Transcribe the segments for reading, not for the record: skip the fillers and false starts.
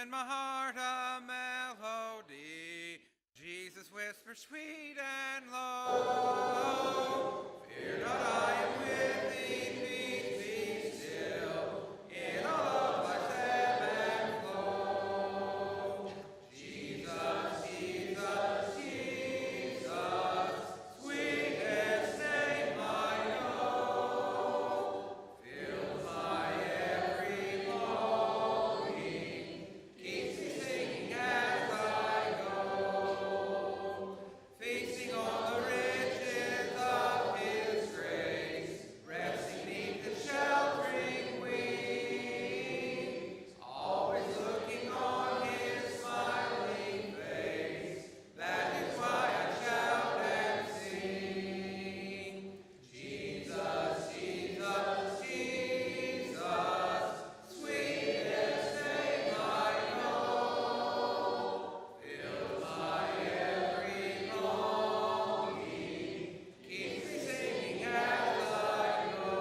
in my heart a melody. Jesus whispers sweet and low. Fear not, I am with thee, peace be still. In all of life's ebb and flow. Jesus, Jesus, Jesus, sweetest name I know. Fills my every longing, keeps me singing as I go. Feasting on the riches of His grace, resting beneath His sheltering wings, always looking on His smiling face. That is why I shout and sing. Jesus, Jesus, Jesus, sweetest name I know. Fills my every longing, keeps me singing as I go.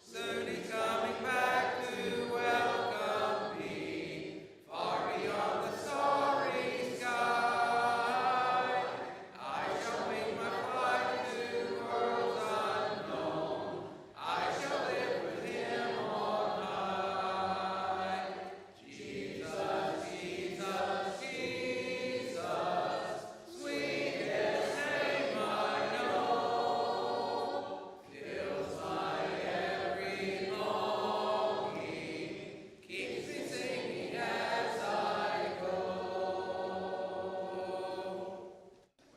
Soon He's coming back to welcome me, far beyond the starry sky. I shall wing my flight to worlds unknown. I shall live with Him on high. Jesus, Jesus, Jesus, sweetest name I know. Fills my every longing, keeps me singing as I go.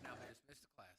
Now may dismiss the class.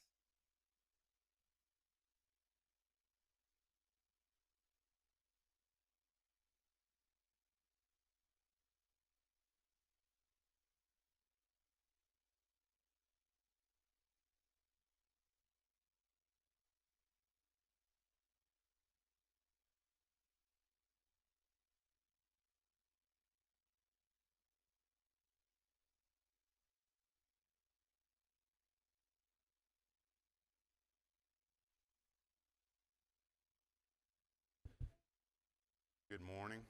Good morning.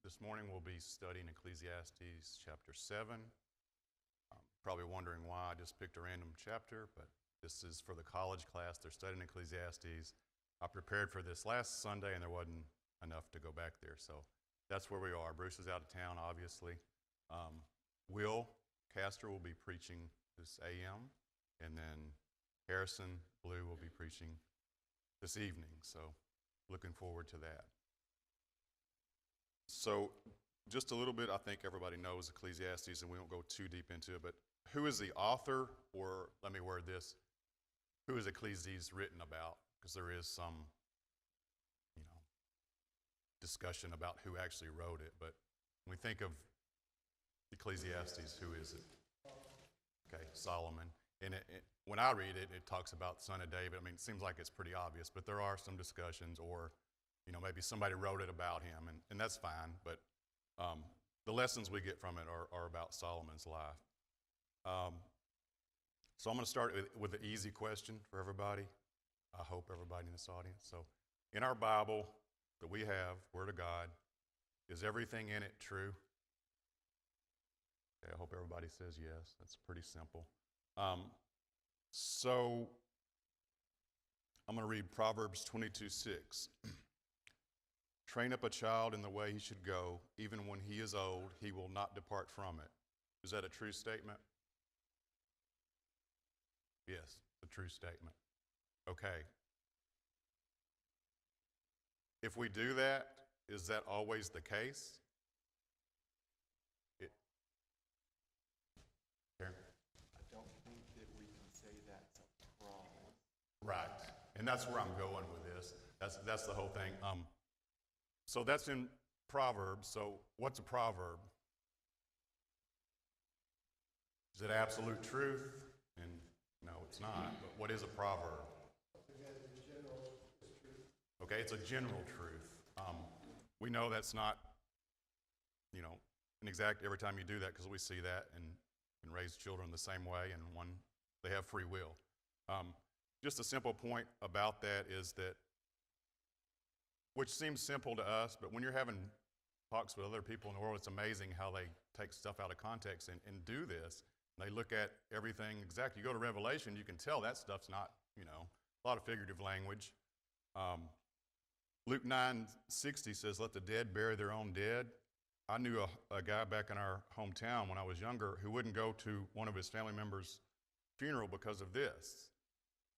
This morning we'll be studying Ecclesiastes chapter 7. Probably wondering why I just picked a random chapter, but this is for the college class. They're studying Ecclesiastes. I prepared for this last Sunday and there wasn't enough to go back there, so that's where we are. Bruce is out of town, obviously. Will Castor will be preaching this AM, and then Harrison Blue will be preaching this evening, so looking forward to that. So just a little bit, I think everybody knows Ecclesiastes, and we won't go too deep into it, but who is the author, or let me word this, who is Ecclesiastes written about? Because there is some, discussion about who actually wrote it, but when we think of Ecclesiastes, who is it? Okay, Solomon. And when I read it, it talks about the son of David. I mean, it seems like it's pretty obvious, but there are some discussions, or maybe somebody wrote it about him, and that's fine, but the lessons we get from it are about Solomon's life. So I'm going to start with an easy question for everybody. I hope everybody in this audience. So in our Bible that we have, Word of God, is everything in it true? Okay, I hope everybody says yes. That's pretty simple. So I'm going to read Proverbs 22:6. Train up a child in the way he should go. Even when he is old, he will not depart from it. Is that a true statement? Yes, a true statement. Okay. If we do that, is that always the case? Karen? I don't think that we can say that's a promise. Right, and that's where I'm going with this. That's the whole thing. So that's in Proverbs. So what's a proverb? Is it absolute truth? And no, it's not. But what is a proverb? Okay, it's a general truth. We know that's not, an exact every time you do that, because we see that and raise children the same way, and they have free will. Just a simple point about that is that, which seems simple to us, but when you're having talks with other people in the world, it's amazing how they take stuff out of context and do this. They look at everything exactly. You go to Revelation, you can tell that stuff's not, a lot of figurative language. Luke 9:60 says, let the dead bury their own dead. I knew a guy back in our hometown when I was younger who wouldn't go to one of his family members' funeral because of this.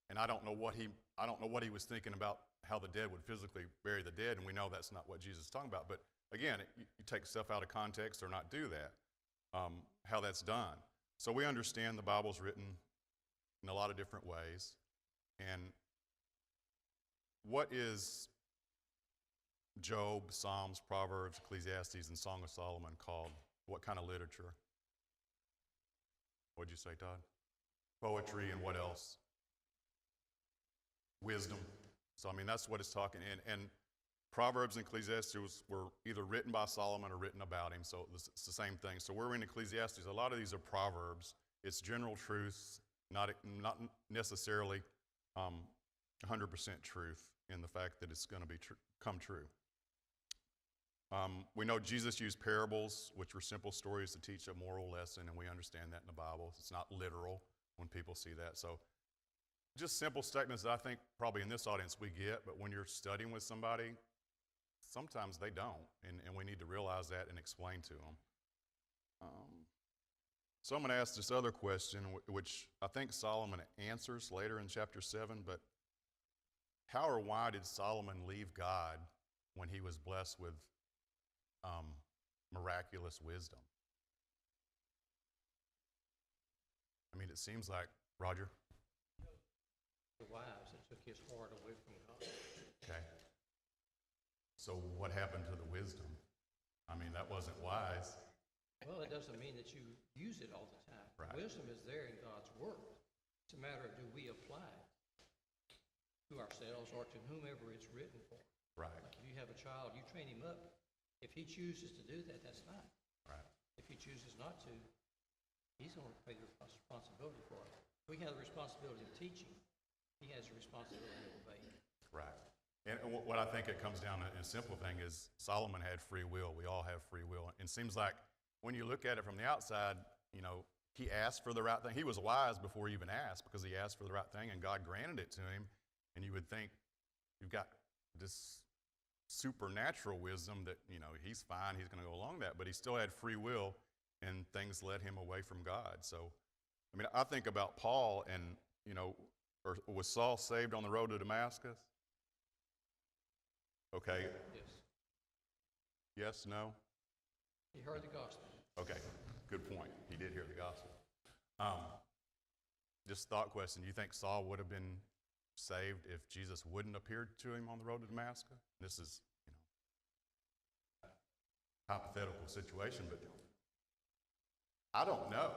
And I don't know what he was thinking about how the dead would physically bury the dead, and we know that's not what Jesus is talking about. But again, you take stuff out of context or not do that, how that's done. So we understand the Bible's written in a lot of different ways. And what is Job, Psalms, Proverbs, Ecclesiastes, and Song of Solomon called? What kind of literature? What'd you say, Todd? Poetry, and what else? Wisdom. So, that's what it's talking. And Proverbs and Ecclesiastes were either written by Solomon or written about him, so it's the same thing. So we're in Ecclesiastes. A lot of these are Proverbs. It's general truths, not necessarily 100% truth in the fact that it's going to come true. We know Jesus used parables, which were simple stories to teach a moral lesson, and we understand that in the Bible. It's not literal when people see that. So just simple statements that I think probably in this audience we get, but when you're studying with somebody, sometimes they don't, and we need to realize that and explain to them. So I'm going to ask this other question, which I think Solomon answers later in chapter 7, but how or why did Solomon leave God when he was blessed with miraculous wisdom? It seems like, Roger? The wives that took his heart away from God. Okay. So what happened to the wisdom? That wasn't wise. Well, it doesn't mean that you use it all the time. Right. Wisdom is there in God's Word. It's a matter of do we apply it to ourselves or to whomever it's written for. Right. Like if you have a child, you train him up. If he chooses to do that, that's fine. Right. If he chooses not to, he's going to pay the responsibility for it. We have the responsibility of teaching. He has the responsibility of obeying. Right. And what I think it comes down to, a simple thing, is Solomon had free will. We all have free will. And it seems like when you look at it from the outside, he asked for the right thing. He was wise before he even asked, because he asked for the right thing and God granted it to him. And you would think you've got this supernatural wisdom that, he's fine, he's going to go along that. But he still had free will, and things led him away from God. So, I think about Paul and, or was Saul saved on the road to Damascus? Okay. Yes. Yes, no? He heard the gospel. Okay, good point. He did hear the gospel. Just thought question, do you think Saul would have been saved if Jesus wouldn't appear to him on the road to Damascus? This is, hypothetical situation, but I don't know.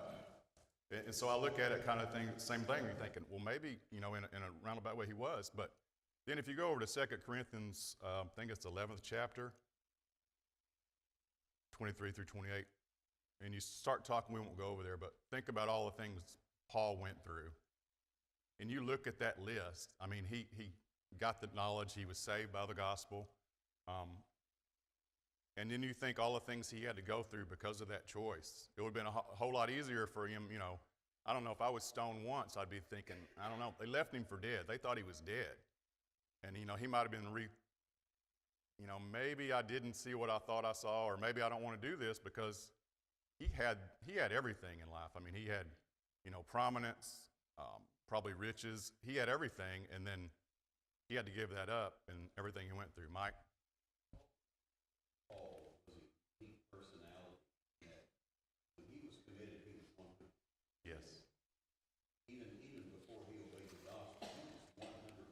And so I look at it kind of thing, same thing, you're thinking, well, maybe, in a roundabout way he was. But then if you go over to 2 Corinthians, I think it's the 11th chapter, 23 through 28, and you start talking, we won't go over there, but think about all the things Paul went through. And you look at that list, he got the knowledge, he was saved by the gospel. And then you think all the things he had to go through because of that choice. It would have been a whole lot easier for him, I don't know, if I was stoned once, I'd be thinking, I don't know, they left him for dead. They thought he was dead. And, he might have been maybe I didn't see what I thought I saw, or maybe I don't want to do this, because he had everything in life. He had, prominence, probably riches. He had everything, and then he had to give that up and everything he went through. Mike? Paul was a unique personality that when he was committed, he was 100. Yes. Even before he obeyed the gospel, he was 100.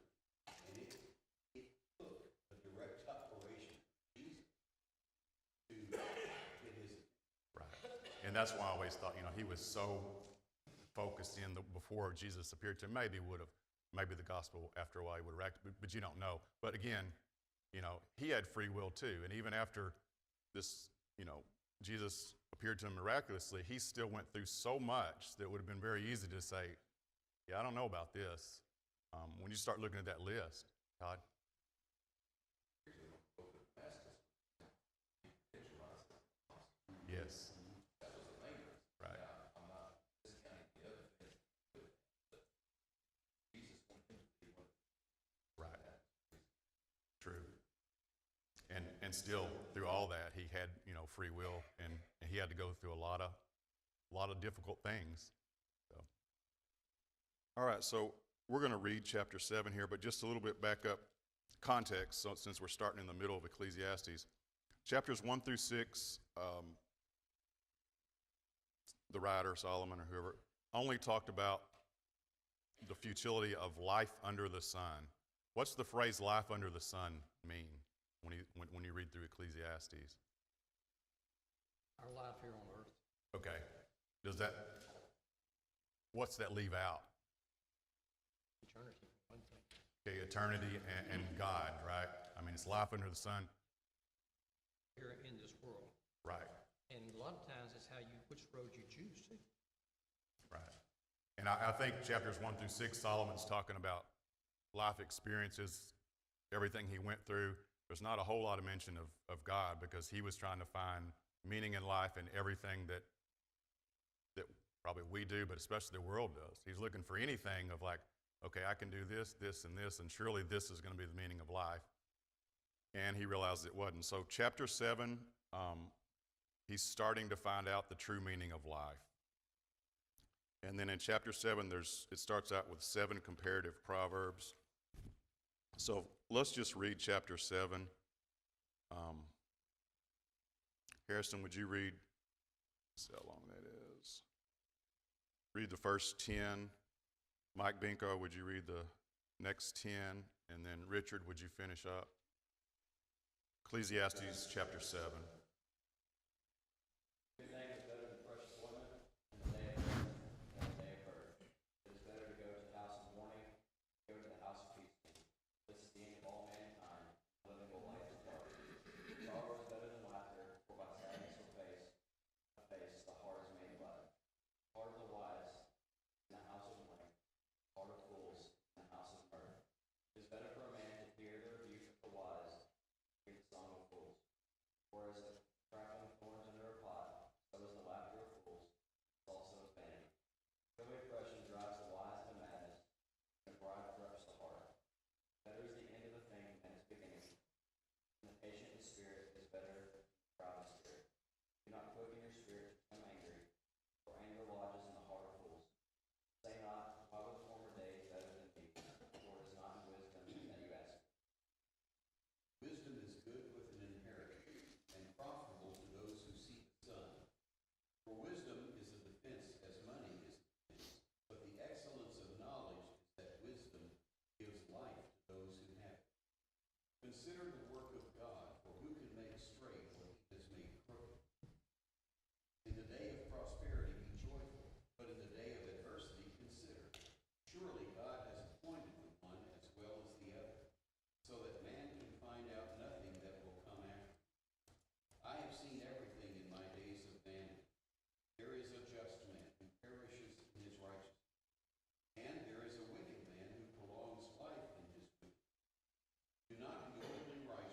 And it took a direct operation of Jesus to get his. Right. And that's why I always thought, he was so focused in before Jesus appeared to him. Maybe the gospel after a while he would have acted, but you don't know. But again, he had free will too. And even after this, Jesus appeared to him miraculously, he still went through so much that it would have been very easy to say, yeah, I don't know about this. When you start looking at that list, Todd? Yes. That was the main reason. Right. Now, I'm not discounting the other things that do it, but Jesus wanted him to be one of Right. that. True. And still through all that he had, free will and he had to go through a lot of difficult things. So. All right, so we're going to read chapter 7 here, but just a little bit back up context, so since we're starting in the middle of Ecclesiastes. Chapters 1 through 6, the writer, Solomon or whoever, only talked about the futility of life under the sun. What's the phrase life under the sun mean when you read through Ecclesiastes? Our life here on earth. Okay. What's that leave out? Eternity, one thing. Okay, eternity and God, right? I mean, it's life under the sun. Here in this world. Right, And a lot of times it's which road you choose to. right. And I think chapters 1 through 6, Solomon's talking about life experiences, everything he went through. There's not a whole lot of mention of God because he was trying to find meaning in life and everything that probably we do, but especially the world does. He's looking for anything of like, okay, I can do this, this, and this, and surely this is going to be the meaning of life. And he realized it wasn't. So chapter 7, he's starting to find out the true meaning of life. And then in chapter 7, it starts out with 7 comparative proverbs. So let's just read chapter 7. Harrison, would you read? Let's see how long that is. Read the first 10. Mike Binko, would you read the next 10? And then Richard, would you finish up? Ecclesiastes chapter 7. Good thing is better than precious ointment in the day of death and the day of birth. It is better to go to the house of mourning, go to the house of feasting. This is the end of all mankind, living a life of dark. Sorrow is better than laughter, for by sadness of face, the heart is made glad. Heart of the wise in the house of mourning, heart of fools in the house of mirth. It is better for a man to hear the rebuke of the wise, than hear the song of fools. For as the crackling of thorns under a pot, so is the laughter of fools, also is vanity. Early oppression drives the wise into madness, and pride corrupts the heart. Better is the end of a thing than its beginning, and the patient in spirit is better than the proud in spirit. Do not quicken your spirit to become angry, for anger lodges in the heart of fools. Say not, why were the former days better than these? For it is not in wisdom that you ask. Wisdom is good with an inheritance, and profitable to those who seek the sun. For wisdom is a defense as money is defense, but the excellence of knowledge is that wisdom gives life to those who have it. Consider the work of God, for who can make straight what he has made crooked? In the day of prosperity be joyful, but in the day of adversity consider. Surely God has appointed the one as well as the other, so that man can find out nothing that will come after. I have seen everything in my days of vanity. There is a just man who perishes in his righteousness, and there is a wicked man who prolongs life in his wickedness. Do not be overly righteous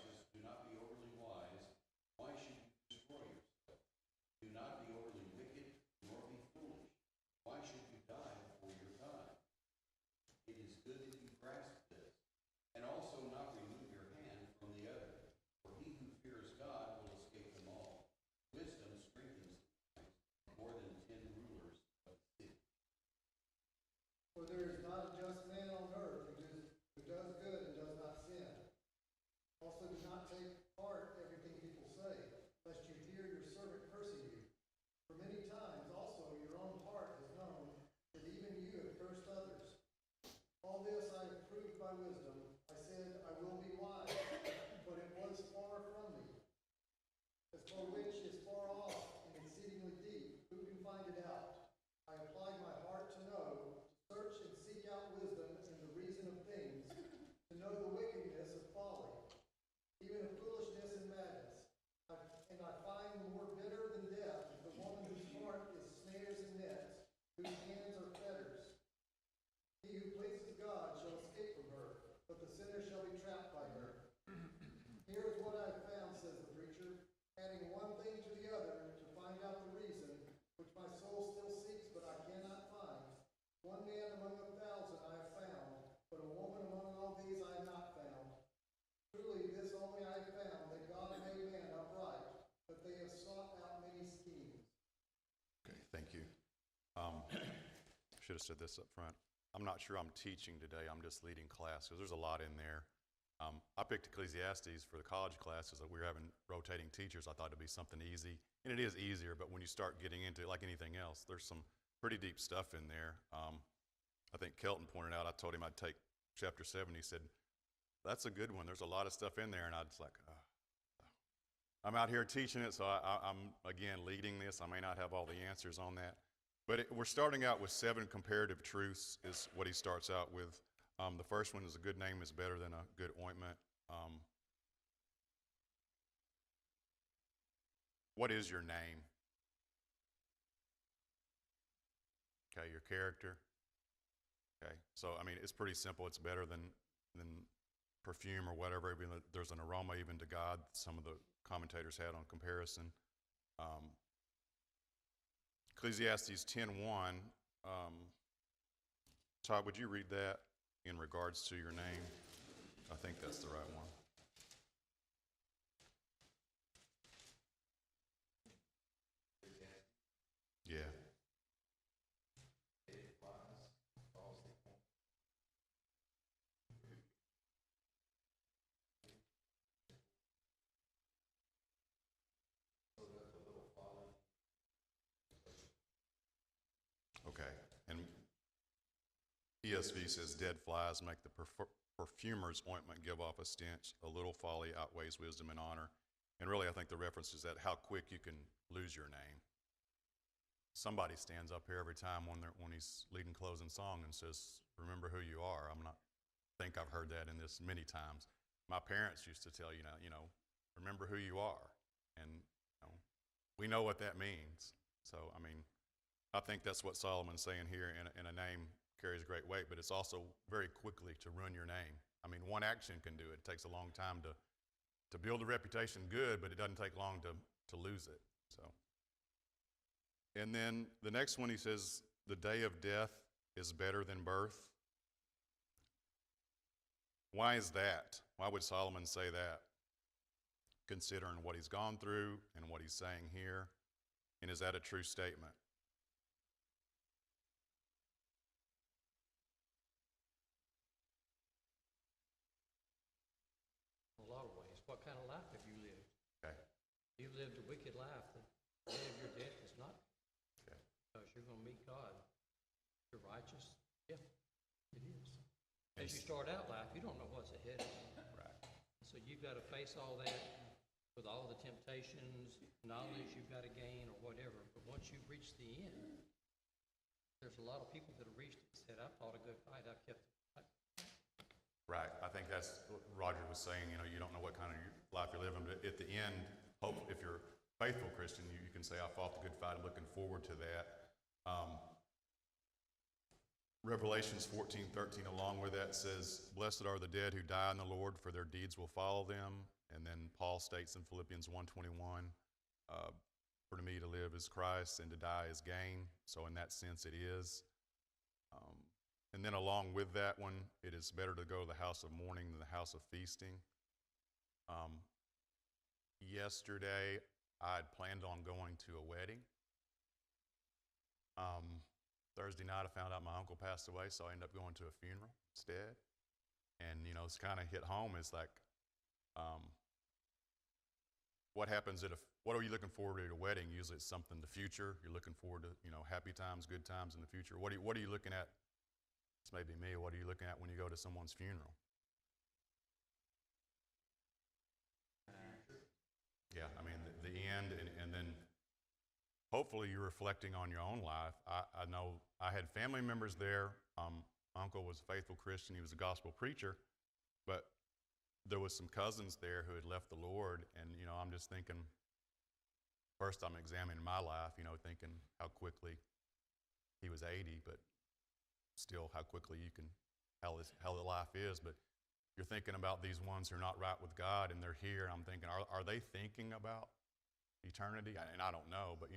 should have said this up front. I'm not sure I'm teaching today. I'm just leading class because there's a lot in there. I picked Ecclesiastes for the college classes. We were having rotating teachers. I thought it'd be something easy, and it is easier. But when you start getting into it, like anything else, there's some pretty deep stuff in there. I think Kelton pointed out. I told him I'd take chapter 7. He said, "That's a good one. There's a lot of stuff in there," and I was like, I'm out here teaching it, so I'm again leading this. I may not have all the answers on that. But we're starting out with 7 comparative truths is what he starts out with. The first one is a good name is better than a good ointment. What is your name? Okay, your character. Okay, so I mean, it's pretty simple. It's better than perfume or whatever. Even there's an aroma even to God. Some of the commentators had on comparison. Ecclesiastes 10:1. Todd, would you read that in regards to your name? I think that's the right one. Yeah. Okay. And ESV says, dead flies make the perfumer's ointment give off a stench. A little folly outweighs wisdom and honor. And really, I think the reference is that how quick you can lose your name. Somebody stands up here every time when he's leading closing song and says, remember who you are. I think I've heard that in this many times. My parents used to tell remember who you are. And we know what that means. So, I mean, I think that's what Solomon's saying here, and a name carries great weight, but it's also very quickly to ruin your name. I mean, one action can do it. It takes a long time to build a reputation good, but it doesn't take long to lose it. So, and then the next one, he says, the day of death is better than birth. Why is that? Why would Solomon say that? Considering what he's gone through and what he's saying here, and is that a true statement? In a lot of ways. What kind of life have you lived? Okay. You've lived a wicked life. The day of your death is not. Okay. Because you're going to meet God. You're righteous. Yeah, it is. As you start out life, you don't know what's ahead of you. Right. So you've got to face all that with all the temptations, knowledge you've got to gain or whatever. But once you've reached the end, there's a lot of people that have reached it and said, I've fought a good fight. I've kept the fight. Right. I think that's what Roger was saying. You don't know what kind of life you're living, but at the end, hope if you're a faithful Christian, you can say, I fought the good fight. I'm looking forward to that. Revelations 14:13 along with that says, blessed are the dead who die in the Lord, for their deeds will follow them. And then Paul states in Philippians 1:21, for to me to live is Christ and to die is gain. So in that sense it is. And then along with that one, it is better to go to the house of mourning than the house of feasting. Yesterday, I had planned on going to a wedding. Thursday night, I found out my uncle passed away, so I ended up going to a funeral instead. And, it's kind of hit home. It's like, what happens what are you looking forward to at a wedding? Usually it's something the future. You're looking forward to, happy times, good times in the future. What are you looking at? This may be me. What are you looking at when you go to someone's funeral? Yeah, I mean, the end, and then hopefully you're reflecting on your own life. I know I had family members there. Uncle was a faithful Christian. He was a gospel preacher, but there was some cousins there who had left the Lord, and, I'm just thinking, first I'm examining my life, thinking how quickly he was 80, but still how quickly how the life is. But you're thinking about these ones who are not right with God, and they're here, and I'm thinking, are they thinking about eternity? And I don't know, but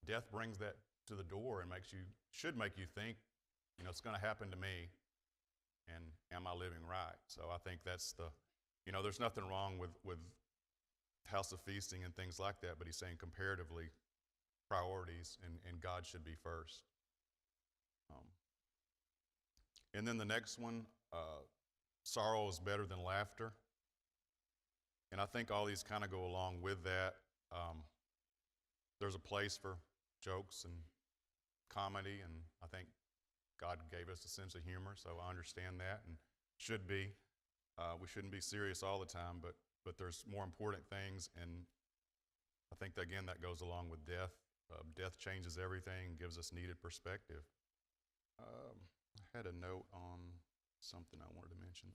death brings that to the door and should make you think, it's going to happen to me, and am I living right? So I think that's there's nothing wrong with house of feasting and things like that, but he's saying comparatively priorities and God should be first. Um, and then the next one, sorrow is better than laughter. And I think all these kind of go along with that. There's a place for jokes and comedy, and I think God gave us a sense of humor, so I understand that and should be. We shouldn't be serious all the time, but there's more important things, and I think, that, again, that goes along with death. Death changes everything, gives us needed perspective. I had a note on something I wanted to mention.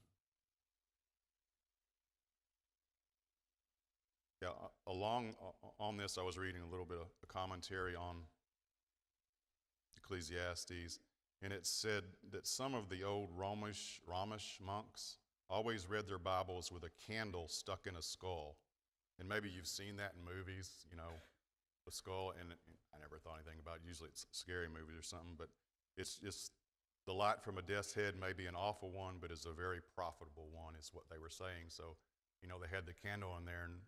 Yeah, along on this, I was reading a little bit of a commentary on Ecclesiastes, and it said that some of the old Romish monks always read their Bibles with a candle stuck in a skull. And maybe you've seen that in movies, you know, the skull, and I never thought anything about it. Usually it's scary movies or something, but it's just the light from a death's head may be an awful one, but is a very profitable one, is what they were saying. So, you know, they had the candle in there and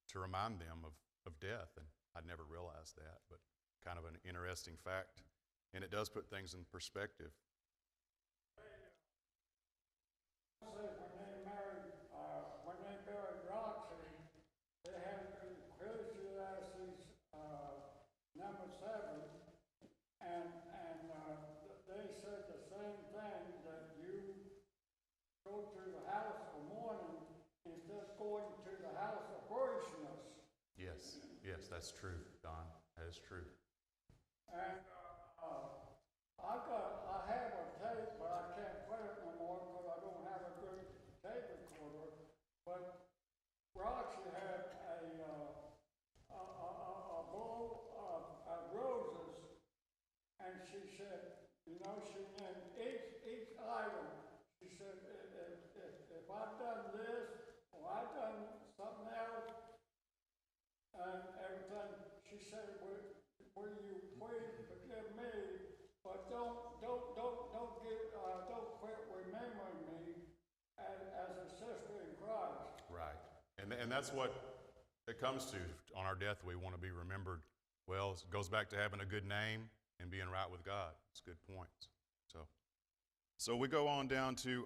to remind them of death, and I'd never realized that, but kind of an interesting fact, and it does put things in perspective. When they buried Roxy, they had Ecclesiastes number 7, and they said the same thing, that you go to the house of mourning instead of going to the house of foolishness. Yes, that's true, Don. That is true. And I have a tape, but I can't play it no more because I don't have a good tape recorder. But Roxy had a bowl of roses, and she said, you know, she named each item. She said, if I've done this or I've done something else and everything, she said, will you please forgive me, but don't quit remembering me as a sister in Christ. Right. And that's what it comes to. On our death, we want to be remembered well. It goes back to having a good name and being right with God. It's good points. So we go on down to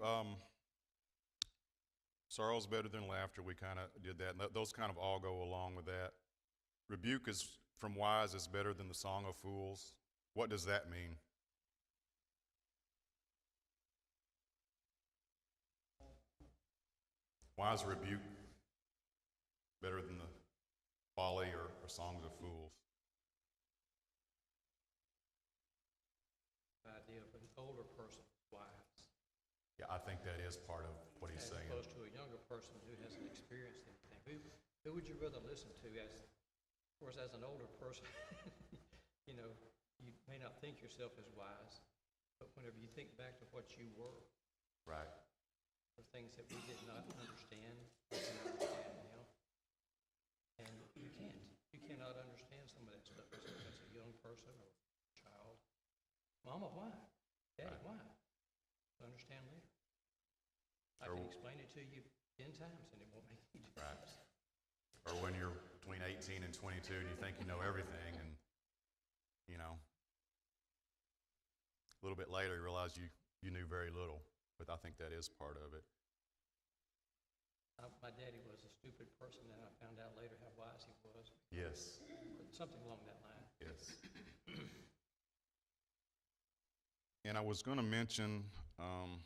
sorrow's better than laughter. We kind of did that. And those kind of all go along with that. Rebuke is from wise is better than the song of fools. What does that mean? Why is rebuke better than the folly or songs of fools? The idea of an older person wise, Yeah, I think that is part of what he's as saying. opposed to a younger person who hasn't experienced anything. Who would you rather listen to? Of course, as an older person, you know, you may not think yourself as wise, but whenever you think back to what you were, Right. the things that we did not understand, we can understand now. And you can't. You cannot understand some of that stuff as a young person or child. Mama, why? Daddy, Right. why? I'll understand later. I Or- can explain it to you 10 times and it won't make any difference. Or when you're between 18 and 22 and you think you know everything, and, you know, a little bit later you realize you knew very little. But I think that is part of it. My daddy was a stupid person, and I found out later how wise he was. Yes. Or something along that line. Yes. And I was going to mention, found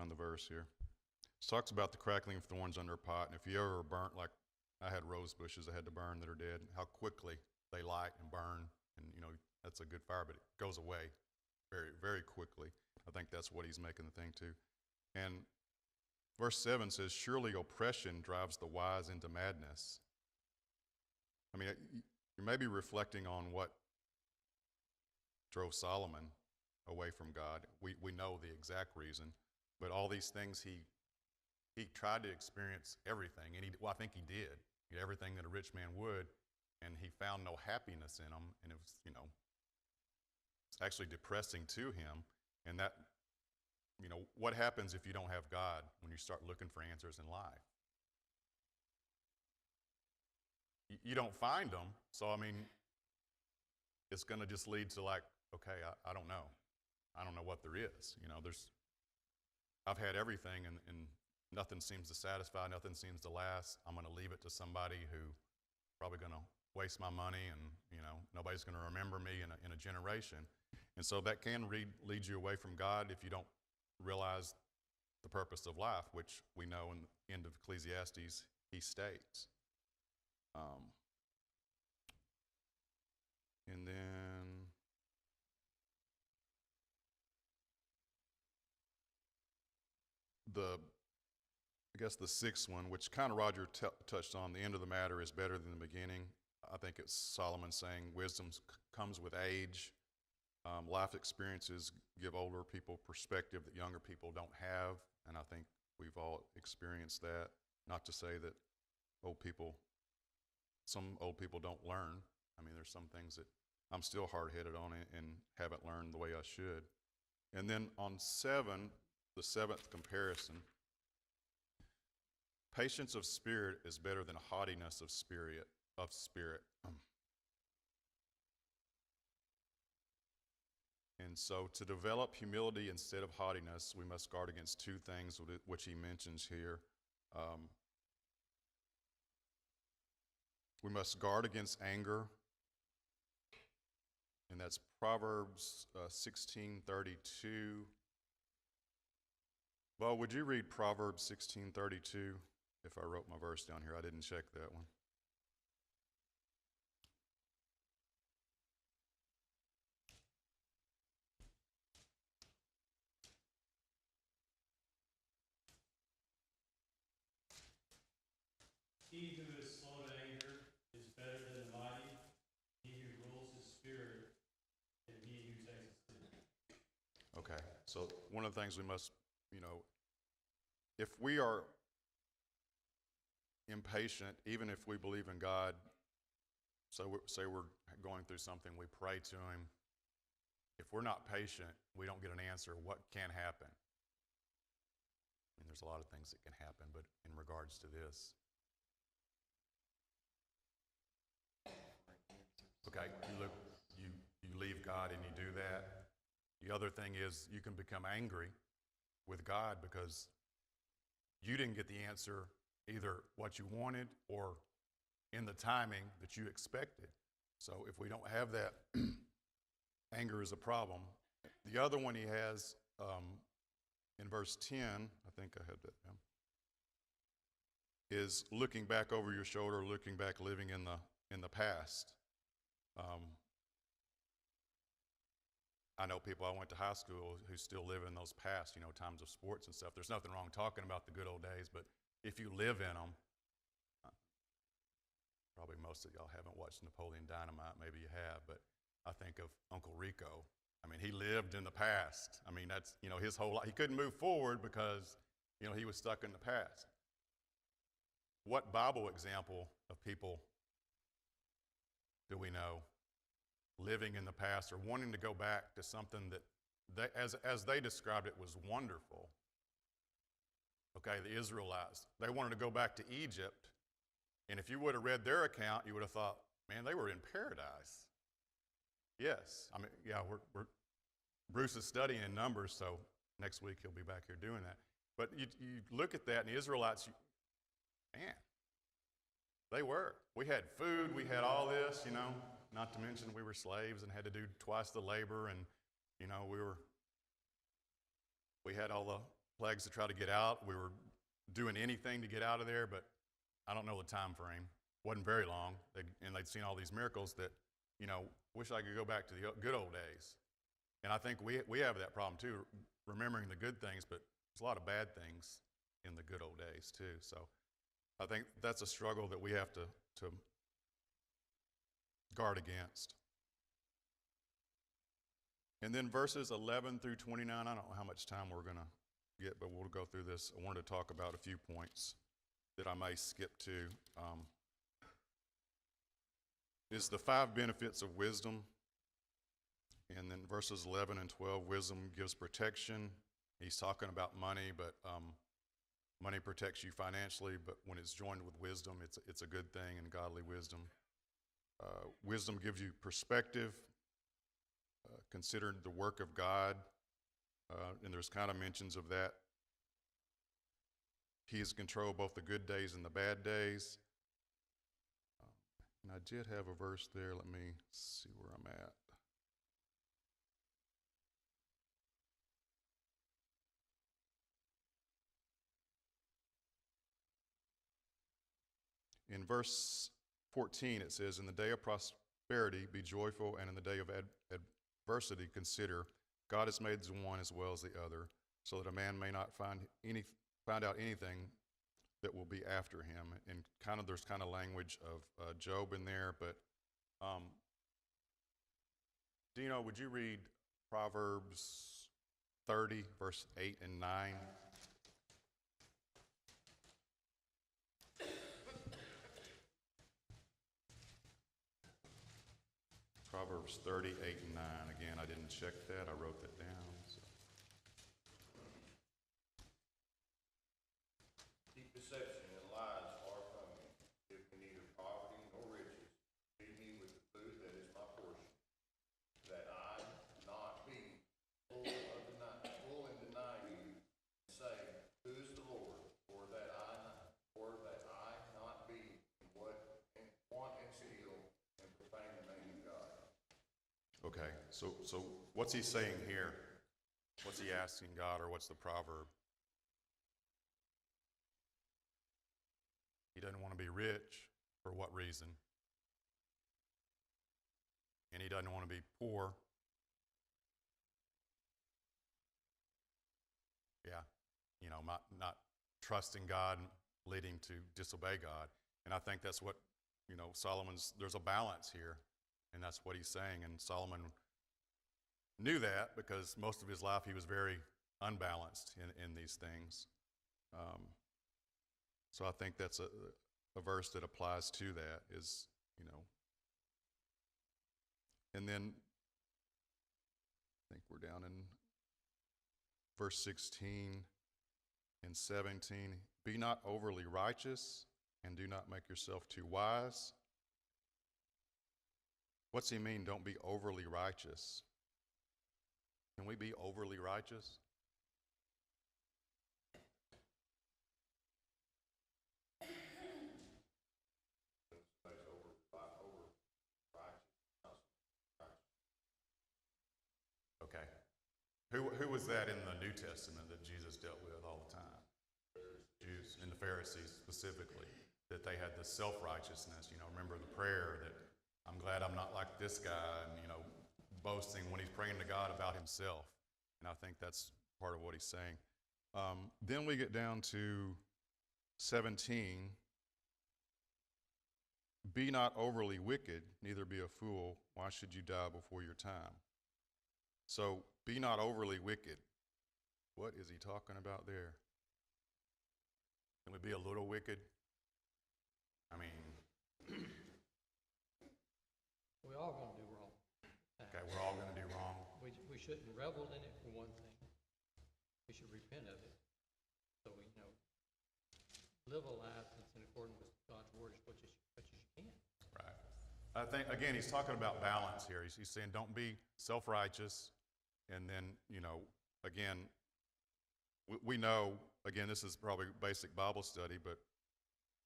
the verse here. It talks about the crackling of thorns under a pot, and if you ever burnt, like I had rose bushes I had to burn that are dead, how quickly they light and burn, and you know, that's a good fire, but it goes away very, very quickly. I think that's what he's making the thing to. And verse 7 says, surely oppression drives the wise into madness. I mean, you may be reflecting on what drove Solomon away from God. We know the exact reason, but all these things he tried to experience everything, and I think he did everything that a rich man would, and he found no happiness in them, and it was, you know, it's actually depressing to him. And that, you know, what happens if you don't have God when you start looking for answers in life? You don't find them, so I mean, it's going to just lead to like okay, I don't know. I don't know what there is. I've had everything and nothing seems to satisfy, nothing seems to last. I'm going to leave it to somebody who probably going to waste my money, and nobody's going to remember me in a generation. And so that can lead you away from God if you don't realize the purpose of life, which we know in the end of Ecclesiastes he states. And then I guess the sixth one, which kind of Roger touched on, the end of the matter is better than the beginning. I think it's Solomon saying wisdom comes with age. Life experiences give older people perspective that younger people don't have, and I think we've all experienced that. Not to say that some old people don't learn. I mean, there's some things that I'm still hard-headed on and haven't learned the way I should. And then on 7, the 7th comparison, patience of spirit is better than haughtiness of spirit. And so to develop humility instead of haughtiness, we must guard against two things, which he mentions here. We must guard against anger, and that's Proverbs 16:32. Well, would you read Proverbs 16:32? If I wrote my verse down here, I didn't check that one. He who is slow to anger is better than the mighty. He who rules his spirit than he who takes a city. Okay, so one of the things we must, if we are impatient, even if we believe in God, so say we're going through something, we pray to him. If we're not patient, we don't get an answer. What can happen? I mean, there's a lot of things that can happen, but in regards to this, okay, you leave God and you do that. The other thing is you can become angry with God because you didn't get the answer, either what you wanted or in the timing that you expected. So if we don't have that, anger is a problem. The other one he has in verse 10, I think I had that down, is looking back over your shoulder, looking back, living in the past. I know people I went to high school who still live in those past, times of sports and stuff. There's nothing wrong talking about the good old days, but if you live in them, probably most of y'all haven't watched Napoleon Dynamite, maybe you have, but I think of Uncle Rico. I mean, he lived in the past. I mean, that's, his whole life. He couldn't move forward because, he was stuck in the past. What Bible example of people do we know living in the past or wanting to go back to something that as they described it was wonderful? Okay, the Israelites, they wanted to go back to Egypt, and if you would have read their account, you would have thought, man, they were in paradise. Yes, I mean, yeah, Bruce is studying in Numbers, so next week he'll be back here doing that. But you look at that, and the Israelites, man, they were. We had food, we had all this, not to mention we were slaves and had to do twice the labor, and, we had all the plagues to try to get out. We were doing anything to get out of there, but I don't know the time frame. Wasn't very long, and they'd seen all these miracles that, wish I could go back to the good old days. And I think we have that problem too, remembering the good things, but there's a lot of bad things in the good old days too. So I think that's a struggle that we have to guard against. And then verses 11 through 29, I don't know how much time we're going to get, but we'll go through this. I wanted to talk about a few points that I may skip to. Is the 5 benefits of wisdom. And then verses 11 and 12, wisdom gives protection. He's talking about money, but money protects you financially, but when it's joined with wisdom, it's a good thing, and godly wisdom. Wisdom gives you perspective. considered the work of God, and there's kind of mentions of that. He is in control of both the good days and the bad days. And I did have a verse there. Let me see where I'm at. In verse 14, it says, "In the day of prosperity be joyful, and in the day of adversity consider, God has made the one as well as the other, so that a man may not find out anything that will be after him." And there's kind of language of Job in there, but Dino, would you read Proverbs 30, verse 8 and 9? Proverbs 30, 8 and 9. Again, I didn't check that. I wrote that down. So. Deep deception and lies are from me. Give me neither poverty nor riches. Feed me with the food that is my portion, that I not be full and deny you, and say, Who is the Lord? Or that I not be in want and steal and profane the name of God. Okay, so what's he saying here? What's he asking God, or what's the proverb? He doesn't want to be rich. For what reason? And he doesn't want to be poor. Yeah, not trusting God, leading to disobey God. And I think that's what, there's a balance here. And that's what he's saying. And Solomon knew that because most of his life he was very unbalanced in these things. So I think that's a verse that applies to that is, And then I think we're down in verse 16 and 17. Be not overly righteous and do not make yourself too wise. What's he mean, don't be overly righteous? Can we be overly righteous? Okay. Who was that in the New Testament that Jesus dealt with all the time? Jews and the Pharisees specifically, that they had this self-righteousness. Remember the prayer that I'm glad I'm not like this guy, and boasting when he's praying to God about himself. And I think that's part of what he's saying. Then we get down to 17. Be not overly wicked, neither be a fool. Why should you die before your time? So be not overly wicked. What is he talking about there? Can we be a little wicked? I mean, We're all going to do wrong. okay, we're all going to do wrong. We shouldn't revel in it, for one thing. We should repent of it. So we, live a life that's in accordance with God's word as much as you can. Right. I think, again, he's talking about balance here. He's saying don't be self-righteous. And then, again, we know, again, this is probably basic Bible study, but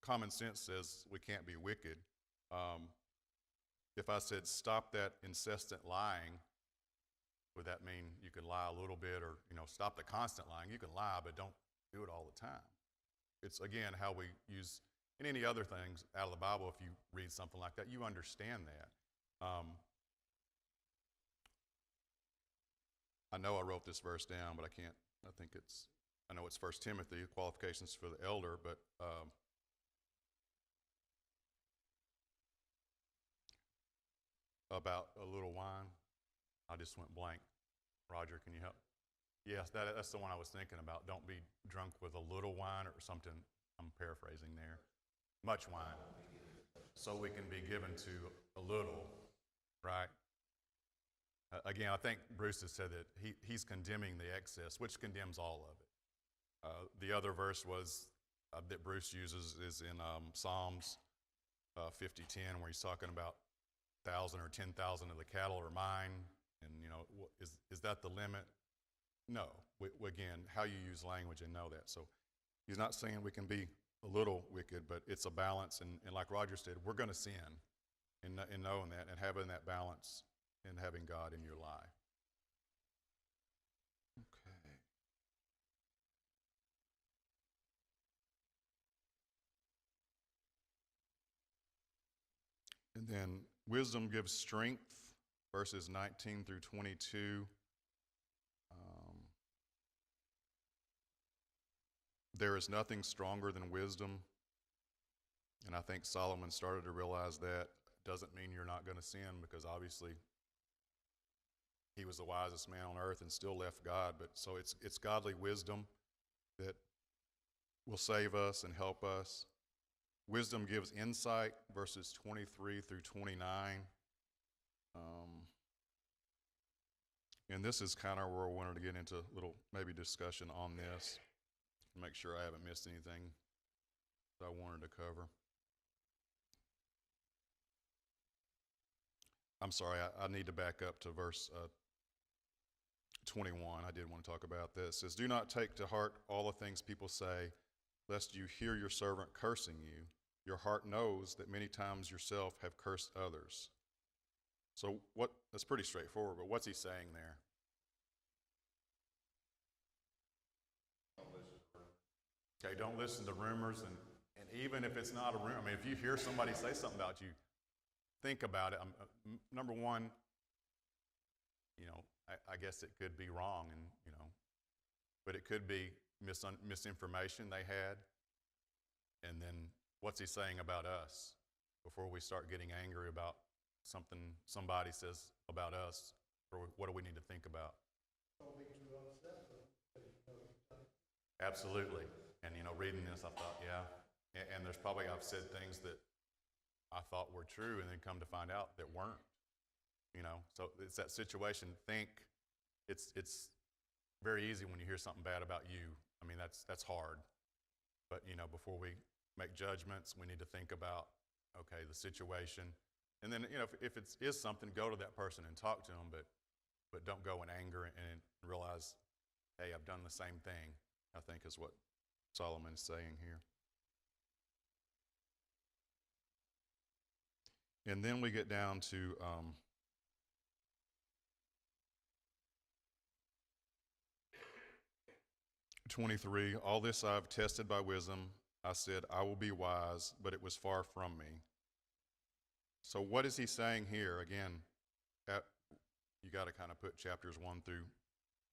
common sense says we can't be wicked. If I said stop that incessant lying, would that mean you can lie a little bit, or stop the constant lying? You can lie, but don't do it all the time. It's, again, how we use in any other things out of the Bible. If you read something like that, you understand that. I know I wrote this verse down, but I know it's 1 Timothy, qualifications for the elder, but about a little wine. I just went blank. Roger, can you help? Yes, that's the one I was thinking about. Don't be drunk with a little wine or something. I'm paraphrasing there. Much wine. So we can be given to a little, right? Again, I think Bruce has said that he's condemning the excess, which condemns all of it. The other verse was that Bruce uses is in Psalms 50:10, where he's talking about 1,000 or 10,000 of the cattle are mine. And, is that the limit? No. Again, how you use language and know that. So he's not saying we can be a little wicked, but it's a balance. And like Roger said, we're going to sin in knowing that and having that balance and having God in your life. Okay. And then wisdom gives strength, verses 19 through 22. There is nothing stronger than wisdom. And I think Solomon started to realize that. Doesn't mean you're not going to sin, because obviously he was the wisest man on earth and still left God. But so it's godly wisdom that will save us and help us. Wisdom gives insight, verses 23 through 29. And this is kind of where I wanted to get into a little maybe discussion on this. Make sure I haven't missed anything that I wanted to cover. I'm sorry, I need to back up to verse 21. I did want to talk about this. It says, do not take to heart all the things people say, lest you hear your servant cursing you. Your heart knows that many times yourself have cursed others. So that's pretty straightforward, but what's he saying there? Okay, don't listen to rumors, and even if it's not a rumor, I mean, if you hear somebody say something about you, think about it. Number one, I guess it could be wrong, but it could be misinformation they had. And then what's he saying about us before we start getting angry about something somebody says about us? Or what do we need to think about? Don't be too upset. Absolutely. And, reading this, I thought, yeah. And there's probably, I've said things that I thought were true and then come to find out that weren't. So it's that situation. It's very easy when you hear something bad about you. I mean, that's hard. But, before we make judgments, we need to think about, okay, the situation. And then, if it is something, go to that person and talk to them, but don't go in anger and realize, hey, I've done the same thing, I think is what Solomon is saying here. And then we get down to 23. All this I've tested by wisdom. I said, I will be wise, but it was far from me. So what is he saying here? Again, you got to kind of put chapters 1 through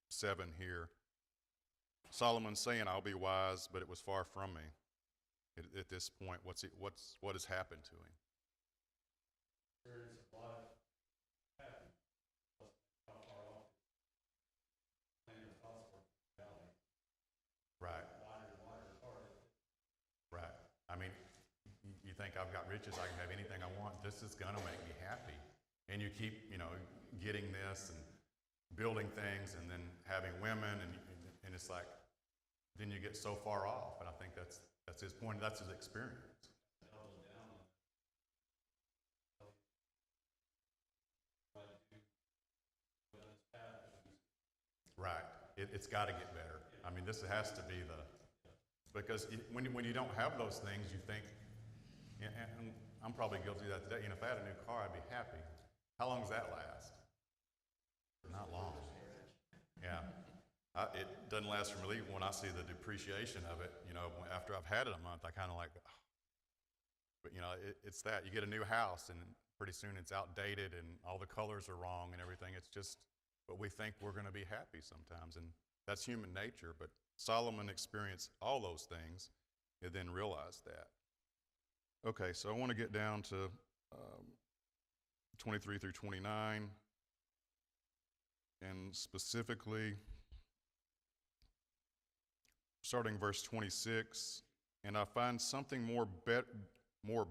7 here. Solomon's saying, I'll be wise, but it was far from me. At this point, what has happened to him? Experience of life happened. How far off and the thoughts were valley. Right. Wider and wider apart. Right. I mean, you think I've got riches, I can have anything I want. This is going to make me happy. And you keep, getting this and building things and then having women, and it's like, then you get so far off. And I think that's his point. That's his experience. Right. It's got to get better. I mean, this has to be because when you don't have those things, you think, and I'm probably guilty of that today, if I had a new car, I'd be happy. How long does that last? Not long. Yeah. It doesn't last for me. When I see the depreciation of it, after I've had it a month, I kind of like, oh. But it's that. You get a new house and pretty soon it's outdated and all the colors are wrong and everything. It's just, but we think we're going to be happy sometimes, and that's human nature. But Solomon experienced all those things and then realized that. Okay, so I want to get down to 23 through 29, and specifically starting verse 26, and I find something more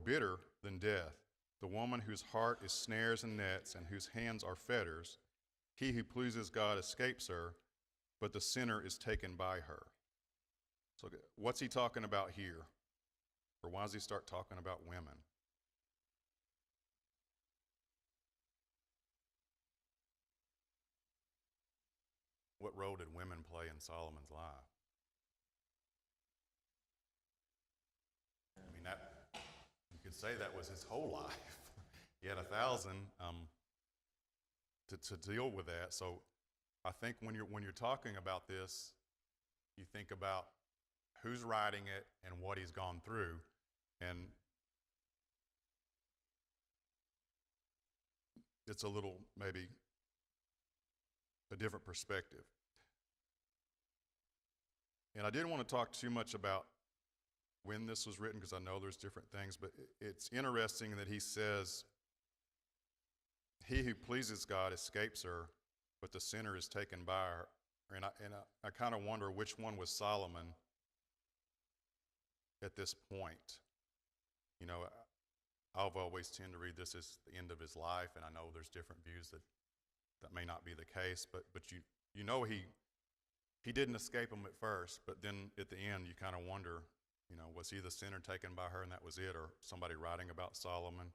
bitter than death, the woman whose heart is snares and nets and whose hands are fetters. He who pleases God escapes her, but the sinner is taken by her. So what's he talking about here? Or why does he start talking about women? what role did women play in Solomon's life? I mean, that you could say that was his whole life. He had 1,000 to deal with that. So I think when you're talking about this, you think about who's writing it and what he's gone through, and it's a little maybe a different perspective. And I didn't want to talk too much about when this was written because I know there's different things, but it's interesting that he says, "He who pleases God escapes her, but the sinner is taken by her." And I kind of wonder which one was Solomon at this point. You know, I've always tend to read this as the end of his life, and I know there's different views that may not be the case, but you know he didn't escape him at first, but then at the end you kind of wonder, you know, was he the sinner taken by her and that was it, or somebody writing about Solomon?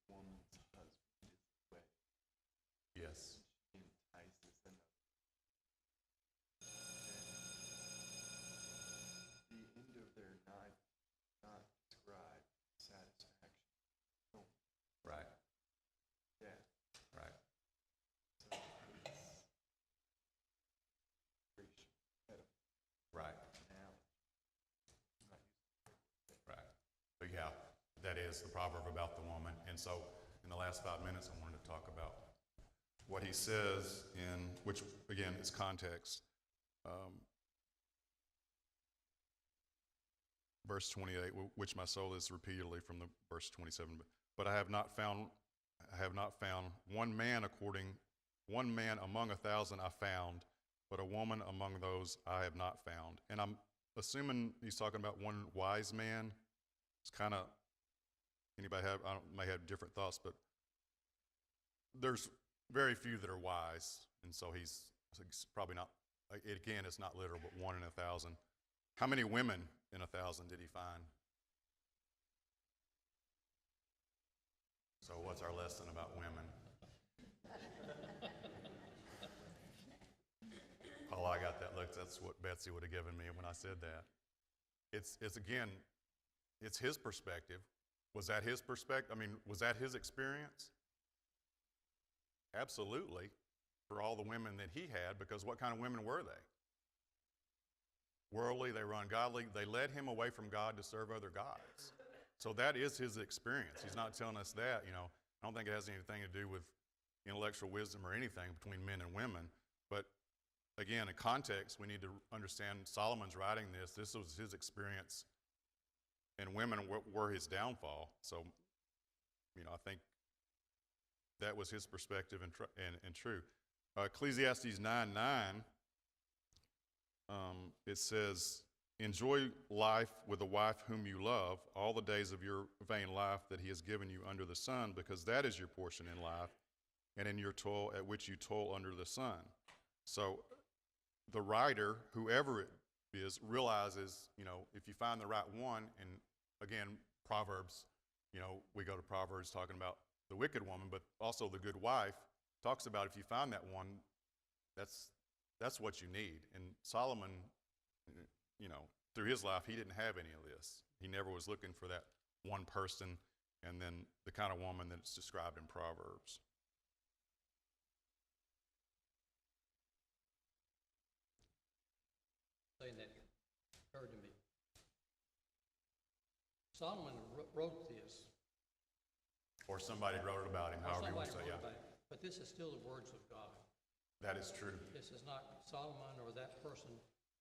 Woman's husband is away. Yes. She entices another. The end of their night not describe satisfaction. No, Right. death. Right. So it's Right. now. Not used Right. But yeah, that is the proverb about the woman. And so in the last 5 minutes, I wanted to talk about what he says in, which again is context. Verse 28, which my soul is repeatedly from the verse 27. But I have not found one man among 1,000 I found, but a woman among those I have not found. And I'm assuming he's talking about one wise man. It's kind of, anybody may have different thoughts, but there's very few that are wise, and so he's probably not, again, it's not literal, but 1 in 1,000. How many women in 1,000 did he find? So what's our lesson about women? Oh, I got that look. That's what Betsy would have given me when I said that. It's again, it's his perspective. Was that his perspective? I mean, was that his experience? Absolutely, for all the women that he had, because what kind of women were they? Worldly, they were ungodly. They led him away from God to serve other gods. So that is his experience. He's not telling us that, you know. I don't think it has anything to do with intellectual wisdom or anything between men and women. But again, in context, we need to understand Solomon's writing this. This was his experience, and women were his downfall. So, you know, I think that was his perspective and true. Ecclesiastes 9:9, it says, "Enjoy life with a wife whom you love all the days of your vain life that he has given you under the sun, because that is your portion in life and in your toil at which you toil under the sun." So the writer, whoever it is, realizes, you know, if you find the right one, and again, Proverbs, you know, we go to Proverbs talking about the wicked woman, but also the good wife talks about if you find that one, that's what you need. And Solomon, you know, through his life, he didn't have any of this. He never was looking for that one person and then the kind of woman that's described in Proverbs. Saying that occurred to me. Solomon wrote this. Or somebody wrote it about him, or however you want somebody to say, wrote yeah. about it, but this is still the words of God. That is true. This is not Solomon or that person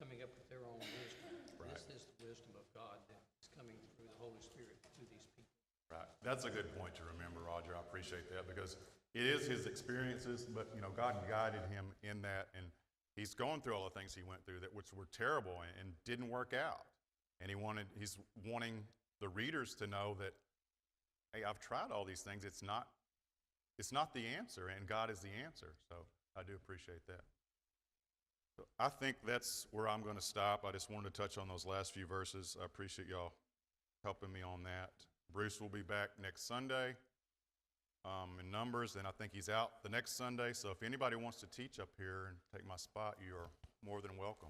coming up with their own wisdom. Right. This is the wisdom of God that is coming through the Holy Spirit to these people. Right. That's a good point to remember, Roger. I appreciate that, because it is his experiences, but, you know, God guided him in that, and he's going through all the things he went through that which were terrible and didn't work out. And he's wanting the readers to know that, hey, I've tried all these things. It's not the answer, and God is the answer. So I do appreciate that. So I think that's where I'm going to stop. I just wanted to touch on those last few verses. I appreciate y'all helping me on that. Bruce will be back next Sunday in numbers, and I think he's out the next Sunday. So if anybody wants to teach up here and take my spot, you are more than welcome.